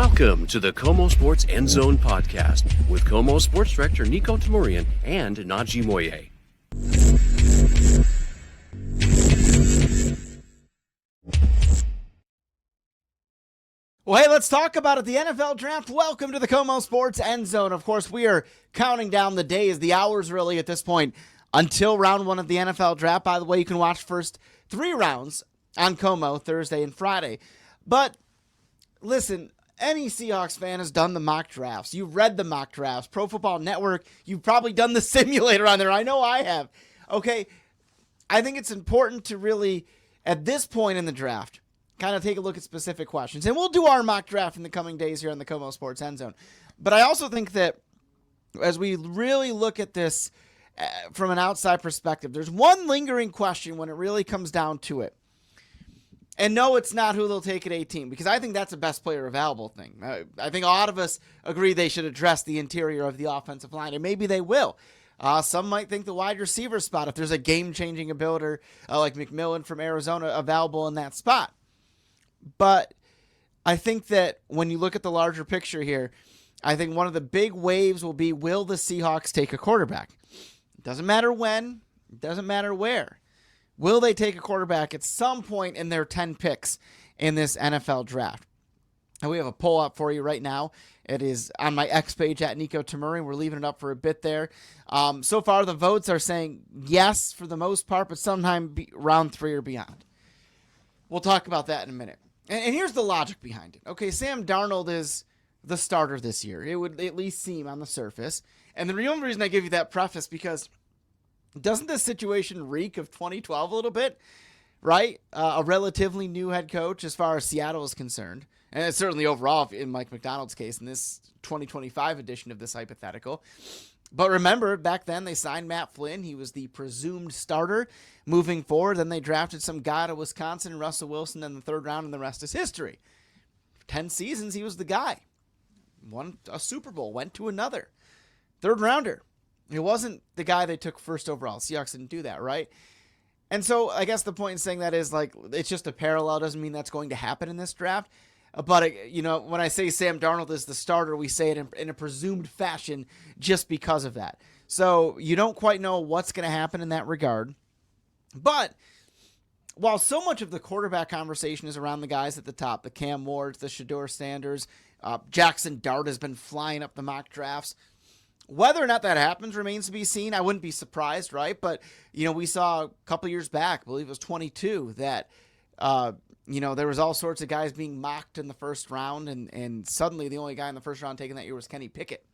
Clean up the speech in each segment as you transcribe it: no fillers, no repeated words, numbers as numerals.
Welcome to the KOMO Sports End Zone podcast with KOMO Sports Director Nico Tamurian and Najee Moye. Well, hey, let's talk about it. The NFL Draft. Welcome to the KOMO Sports End Zone. Of course, we are counting down the days, the hours really at this point, until round one of the NFL Draft. By the way, you can watch first 3 rounds on KOMO Thursday and Friday. But listen, any Seahawks fan has done the mock drafts. You've read the mock drafts. Pro Football Network, you've probably done the simulator on there. I know I have. Okay, I think it's important to really, at this point in the draft, kind of take a look at specific questions. And we'll do our mock draft in the coming days here on the KOMO Sports End Zone. But I also think that as we really look at this from an outside perspective, there's one lingering question when it really comes down to it. And no, it's not who they'll take at 18, because I think that's a best player available thing. I think a lot of us agree they should address the interior of the offensive line, and maybe they will. Some might think the wide receiver spot, if there's a game-changing ability like McMillan from Arizona available in that spot. But I think that when you look at the larger picture here, I think one of the big waves will be, will the Seahawks take a quarterback? It doesn't matter when. It doesn't matter where. Will they take a quarterback at some point in their 10 picks in this NFL draft? And we have a poll up for you right now. It is on my X page at Nico Tamurian. We're leaving it up for a bit there. So far, the votes are saying yes for the most part, but sometime round 3 or beyond. We'll talk about that in a minute. And here's the logic behind it. Okay, Sam Darnold is the starter this year. It would at least seem on the surface. And the real reason I give you that preface, because doesn't this situation reek of 2012 a little bit, right? A relatively new head coach as far as Seattle is concerned. And it's certainly overall in Mike McDonald's case in this 2025 edition of this hypothetical. But remember, back then they signed Matt Flynn. He was the presumed starter moving forward. Then they drafted some guy out of Wisconsin, Russell Wilson, in the 3rd round, and the rest is history. 10 seasons, he was the guy. Won a Super Bowl, went to another. 3rd rounder. It wasn't the guy they took first overall. Seahawks didn't do that, right? And so I guess the point in saying that is, like, it's just a parallel. Doesn't mean that's going to happen in this draft. But, you know, when I say Sam Darnold is the starter, we say it in a presumed fashion just because of that. So you don't quite know what's going to happen in that regard. But while so much of the quarterback conversation is around the guys at the top, the Cam Wards, the Shedeur Sanders, Jackson Dart has been flying up the mock drafts. Whether or not that happens remains to be seen. I wouldn't be surprised, right? But, you know, we saw a couple years back, I believe it was 22, that you know, there was all sorts of guys being mocked in the 1st round, and suddenly the only guy in the 1st round taken that year was Kenny Pickett,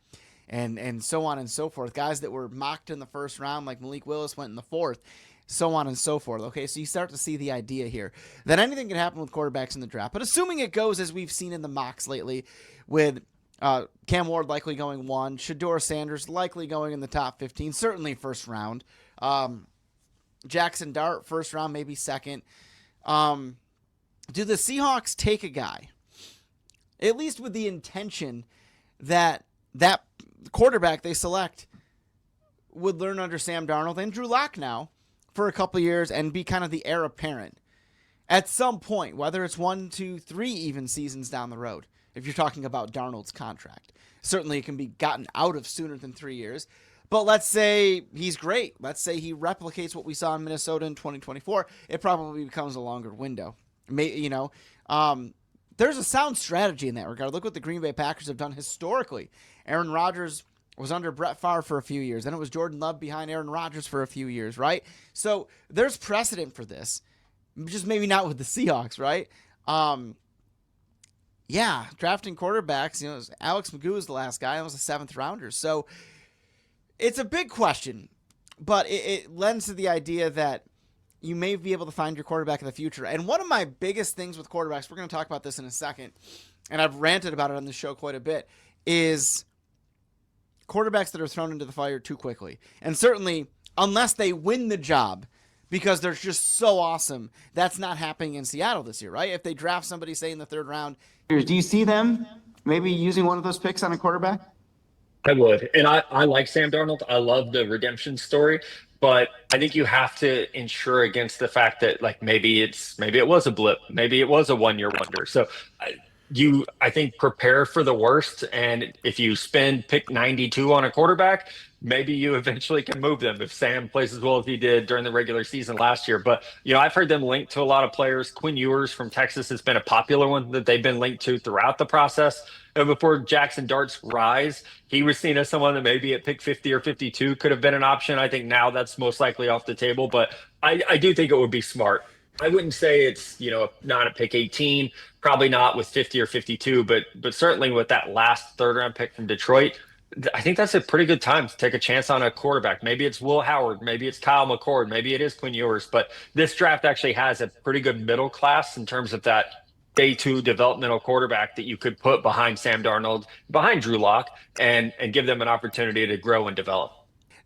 and so on and so forth. Guys that were mocked in the 1st round, like Malik Willis, went in the 4th, so on and so forth. Okay, so you start to see the idea here that anything can happen with quarterbacks in the draft. But assuming it goes as we've seen in the mocks lately, with Cam Ward likely going 1, Shedeur Sanders likely going in the top 15, certainly 1st round. Jackson Dart, 1st round, maybe 2nd. Do the Seahawks take a guy, at least with the intention that that quarterback they select would learn under Sam Darnold and Drew Lock now for a couple years and be kind of the heir apparent at some point, whether it's 1, 2, 3 even seasons down the road, if you're talking about Darnold's contract? Certainly it can be gotten out of sooner than 3 years. But let's say he's great. Let's say he replicates what we saw in Minnesota in 2024. It probably becomes a longer window. You know, there's a sound strategy in that regard. Look what the Green Bay Packers have done historically. Aaron Rodgers was under Brett Favre for a few years. Then it was Jordan Love behind Aaron Rodgers for a few years, right? So there's precedent for this, just maybe not with the Seahawks, right? Yeah, drafting quarterbacks, you know, Alex Magoo was the last guy. That was a 7th rounder. So it's a big question, but it lends to the idea that you may be able to find your quarterback in the future. And one of my biggest things with quarterbacks, we're going to talk about this in a second, and I've ranted about it on the show quite a bit, is quarterbacks that are thrown into the fire too quickly. And certainly, unless they win the job because they're just so awesome, that's not happening in Seattle this year, right? If they draft somebody, say, in the 3rd round. Do you see them maybe using one of those picks on a quarterback? I would. And I like Sam Darnold. I love the redemption story. But I think you have to insure against the fact that, like, maybe it was a blip, maybe it was a 1-year wonder. So I think, prepare for the worst. And if you spend pick 92 on a quarterback, maybe you eventually can move them if Sam plays as well as he did during the regular season last year. But, I've heard them linked to a lot of players. Quinn Ewers from Texas has been a popular one that they've been linked to throughout the process. And before Jackson Dart's rise, he was seen as someone that maybe at pick 50 or 52 could have been an option. I think now that's most likely off the table, but I do think it would be smart. I wouldn't say it's, not at pick 18, probably not with 50 or 52, but certainly with that last third round pick from Detroit, I think that's a pretty good time to take a chance on a quarterback. Maybe it's Will Howard, maybe it's Kyle McCord, maybe it is Quinn Ewers, but this draft actually has a pretty good middle class in terms of that day two developmental quarterback that you could put behind Sam Darnold, behind Drew Lock, and give them an opportunity to grow and develop.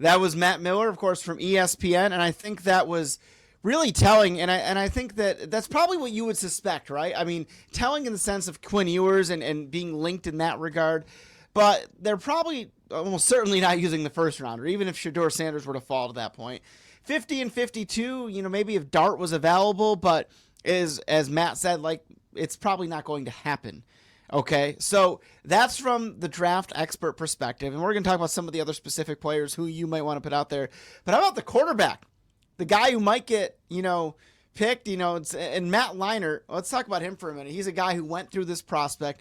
That was Matt Miller, of course, from ESPN, and I think that was really telling, and I think that's probably what you would suspect, right? I mean, telling in the sense of Quinn Ewers and being linked in that regard, but they're probably almost certainly not using the first rounder, even if Shedeur Sanders were to fall to that point. 50 and 52, maybe if Dart was available, but as Matt said, like, it's probably not going to happen. Okay, so that's from the draft expert perspective, and we're going to talk about some of the other specific players who you might want to put out there. But how about the quarterback? The guy who might get, picked, and Matt Leinart, let's talk about him for a minute. He's a guy who went through this prospect,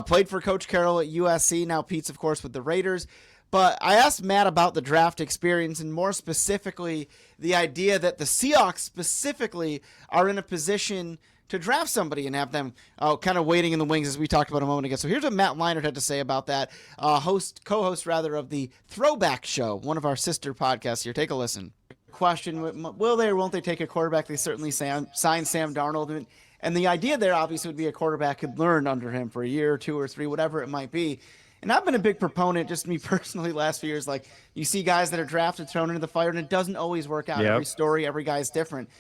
played for Coach Carroll at USC, now Pete's, of course, with the Raiders. But I asked Matt about the draft experience and more specifically the idea that the Seahawks specifically are in a position to draft somebody and have them kind of waiting in the wings, as we talked about a moment ago. So here's what Matt Leinart had to say about that, co-host of the Throwback Show, one of our sister podcasts here. Take a listen. Question, will they or won't they take a quarterback? They certainly sign Sam Darnold. And the idea there obviously would be a quarterback could learn under him for a year or two or three, whatever it might be. And I've been a big proponent, just me personally, last few years, like you see guys that are drafted, thrown into the fire, and it doesn't always work out. Yep. Every story, every guy's different.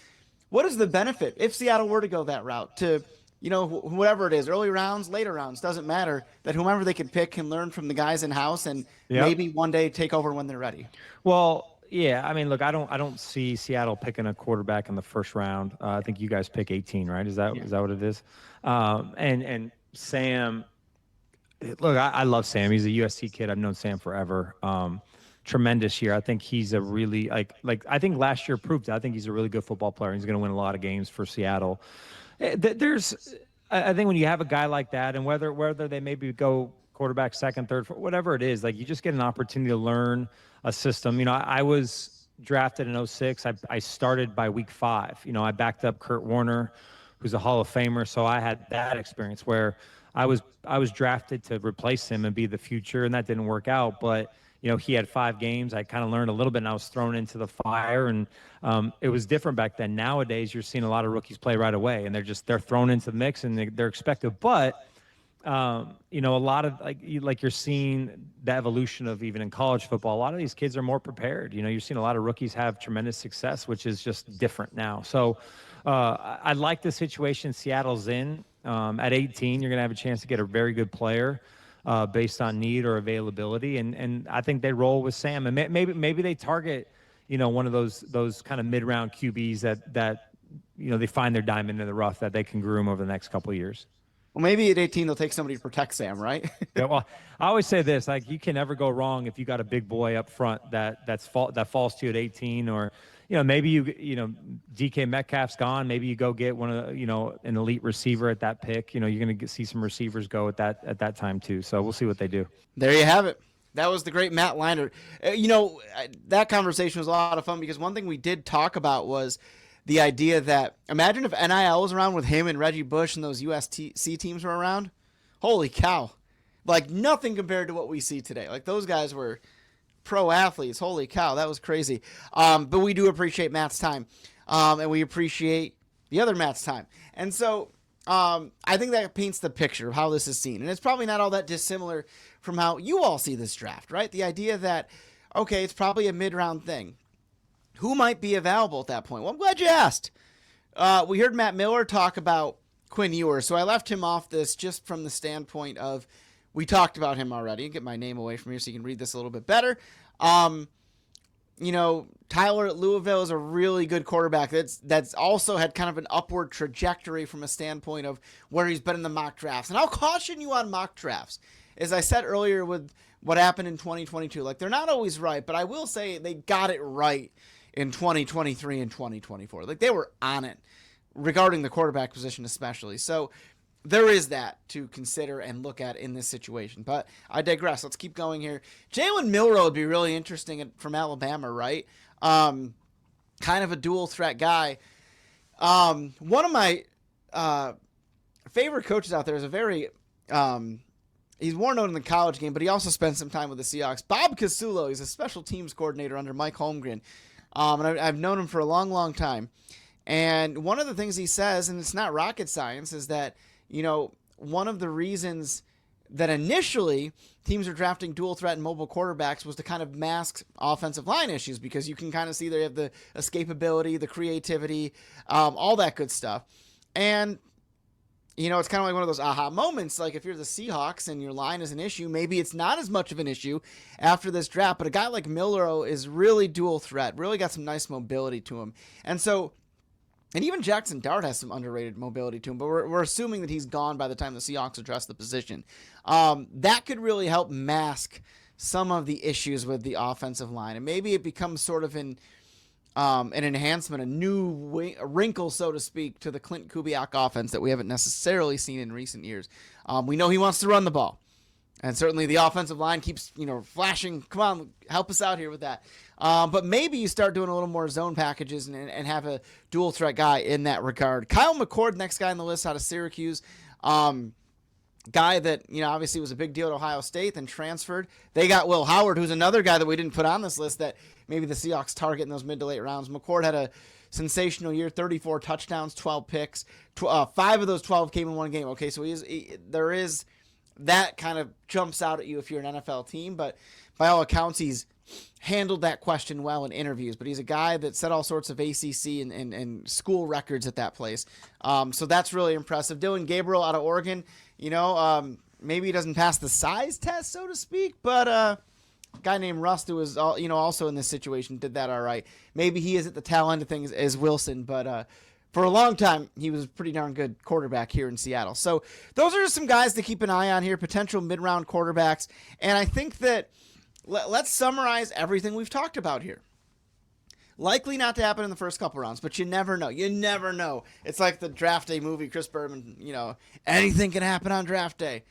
What is the benefit if Seattle were to go that route to, whatever it is, early rounds, later rounds, doesn't matter, that whomever they could pick can learn from the guys in house and maybe one day take over when they're ready? Well, yeah, I mean, look, I don't see Seattle picking a quarterback in the first round. I think you guys pick 18, right? Is that what it is? And Sam, look, I love Sam. He's a USC kid. I've known Sam forever. Tremendous year. I think he's a really like I think last year proved it. I think he's a really good football player. He's going to win a lot of games for Seattle. I think when you have a guy like that, and whether they maybe go quarterback second, third, whatever it is, like you just get an opportunity to learn a system. I was drafted in 2006. I started by week 5. I backed up Kurt Warner, who's a Hall of Famer. So I had that experience where I was drafted to replace him and be the future, and that didn't work out. But he had 5 games. I kind of learned a little bit, and I was thrown into the fire. And it was different back then. Nowadays, you're seeing a lot of rookies play right away, and they're thrown into the mix, and they're expected. But a lot of like you're seeing the evolution of even in college football. A lot of these kids are more prepared. You're seeing a lot of rookies have tremendous success, which is just different now. So I like the situation Seattle's in. At 18, you're going to have a chance to get a very good player based on need or availability, and I think they roll with Sam. And maybe they target one of those kind of mid-round QBs that they find their diamond in the rough that they can groom over the next couple of years. Well, maybe at 18 they'll take somebody to protect Sam, right? Yeah, well, I always say this: like you can never go wrong if you got a big boy up front that falls to you at 18, or maybe DK Metcalf's gone. Maybe you go get one of an elite receiver at that pick. You're going to see some receivers go at that time too. So we'll see what they do. There you have it. That was the great Matt Leinart. That conversation was a lot of fun because one thing we did talk about was the idea that imagine if NIL was around with him and Reggie Bush and those USC teams were around. Holy cow. Like nothing compared to what we see today. Like those guys were pro athletes. Holy cow. That was crazy. But we do appreciate Matt's time. And we appreciate the other Matt's time. And so I think that paints the picture of how this is seen. And it's probably not all that dissimilar from how you all see this draft, right? The idea that, okay, it's probably a mid-round thing. Who might be available at that point? Well, I'm glad you asked. We heard Matt Miller talk about Quinn Ewers, so I left him off this just from the standpoint of we talked about him already. Get my name away from here so you can read this a little bit better. Tyler at Louisville is a really good quarterback. That's also had kind of an upward trajectory from a standpoint of where he's been in the mock drafts. And I'll caution you on mock drafts. As I said earlier with what happened in 2022, like they're not always right, but I will say they got it right in 2023 and 2024. Like they were on it regarding the quarterback position especially. So there is that to consider and look at in this situation. But I digress. Let's keep going here. Jalen Milroe would be really interesting from Alabama, right? Kind of a dual threat guy. One of my favorite coaches out there is a very he's more known in the college game, but he also spent some time with the Seahawks. Bob Casulo, he's a special teams coordinator under Mike Holmgren. And I've known him for a long, long time. And one of the things he says, and it's not rocket science, is that one of the reasons that initially teams are drafting dual threat and mobile quarterbacks was to kind of mask offensive line issues, because you can kind of see they have the escapability, the creativity, all that good stuff. And, it's kind of like one of those aha moments. Like if you're the Seahawks and your line is an issue, maybe it's not as much of an issue after this draft. But a guy like Milroe is really dual threat, really got some nice mobility to him. And even Jackson Dart has some underrated mobility to him, but we're assuming that he's gone by the time the Seahawks address the position. That could really help mask some of the issues with the offensive line, and maybe it becomes sort of an enhancement, a new wrinkle, so to speak, to the Clint Kubiak offense that we haven't necessarily seen in recent years. We know he wants to run the ball, and certainly the offensive line keeps flashing. Come on, help us out here with that. But maybe you start doing a little more zone packages and have a dual threat guy in that regard. Kyle McCord, next guy on the list out of Syracuse. Guy that, obviously was a big deal at Ohio State, then transferred. They got Will Howard, who's another guy that we didn't put on this list that maybe the Seahawks target in those mid to late rounds. McCord had a sensational year, 34 touchdowns, 12 picks. 5 of those 12 came in one game. Okay, so there is that kind of jumps out at you if you're an NFL team, but by all accounts, he's handled that question well in interviews. But he's a guy that set all sorts of ACC and school records at that place. So that's really impressive. Dylan Gabriel out of Oregon, maybe he doesn't pass the size test, so to speak, but a guy named Rust, who was also in this situation, did that all right. Maybe he is at the tail end of things as Wilson, but for a long time, he was a pretty darn good quarterback here in Seattle. So those are just some guys to keep an eye on here, potential mid-round quarterbacks. And I think that let's summarize everything we've talked about here. Likely not to happen in the first couple rounds, but you never know. You never know. It's like the draft day movie, Chris Berman, anything can happen on draft day.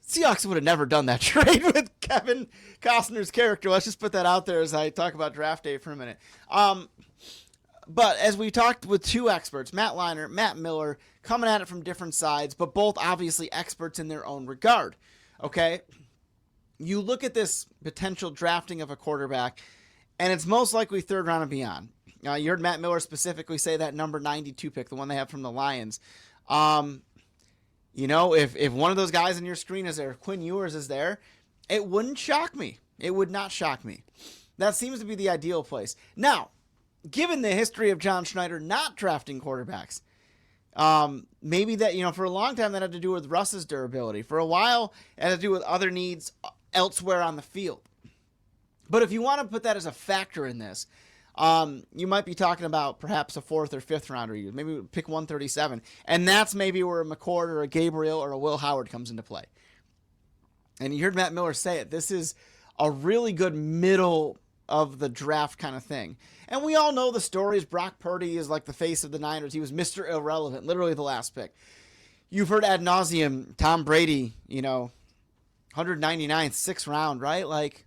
Seahawks would have never done that trade with Kevin Costner's character. Let's just put that out there as I talk about draft day for a minute. But as we talked with two experts, Matt Leinart, Matt Miller, coming at it from different sides, but both obviously experts in their own regard. Okay? You look at this potential drafting of a quarterback, and it's most likely third round and beyond. You heard Matt Miller specifically say that number 92 pick, the one they have from the Lions. If one of those guys on your screen is there, Quinn Ewers is there, it wouldn't shock me. It would not shock me. That seems to be the ideal place. Now, given the history of John Schneider not drafting quarterbacks, maybe that, for a long time that had to do with Russ's durability. For a while, it had to do with other needs elsewhere on the field. But if you want to put that as a factor in this, you might be talking about perhaps a 4th or 5th rounder. Maybe pick 137. And that's maybe where a McCord or a Gabriel or a Will Howard comes into play. And you heard Matt Miller say it. This is a really good middle of the draft kind of thing. And we all know the stories. Brock Purdy is like the face of the Niners. He was Mr. Irrelevant, literally the last pick. You've heard ad nauseum Tom Brady, 199th, 6th round, right? Like,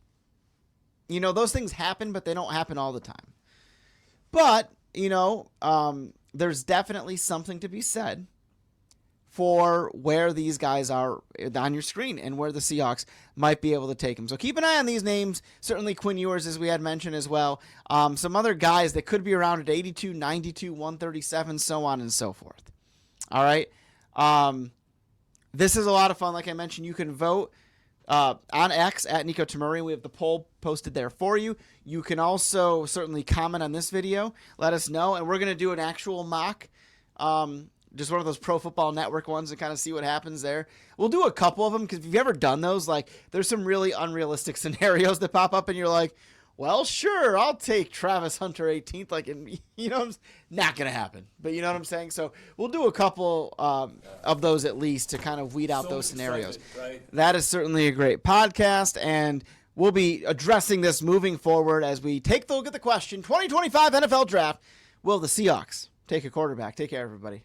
those things happen, but they don't happen all the time. But, there's definitely something to be said for where these guys are on your screen and where the Seahawks might be able to take them. So keep an eye on these names. Certainly Quinn Ewers, as we had mentioned as well. Some other guys that could be around at 82, 92, 137, so on and so forth. All right. This is a lot of fun. Like I mentioned, you can vote on X at Nico Tamurian. We have the poll posted there for you. You can also certainly comment on this video. Let us know. And we're going to do an actual mock, just one of those Pro Football Network ones to kind of see what happens there. We'll do a couple of them because if you've ever done those, like there's some really unrealistic scenarios that pop up and you're like, well, sure, I'll take Travis Hunter 18th. Like, not going to happen. But you know what I'm saying? So we'll do a couple of those at least to kind of weed out those scenarios. Right? That is certainly a great podcast, and we'll be addressing this moving forward as we take a look at the question, 2025 NFL Draft, will the Seahawks take a quarterback? Take care, everybody.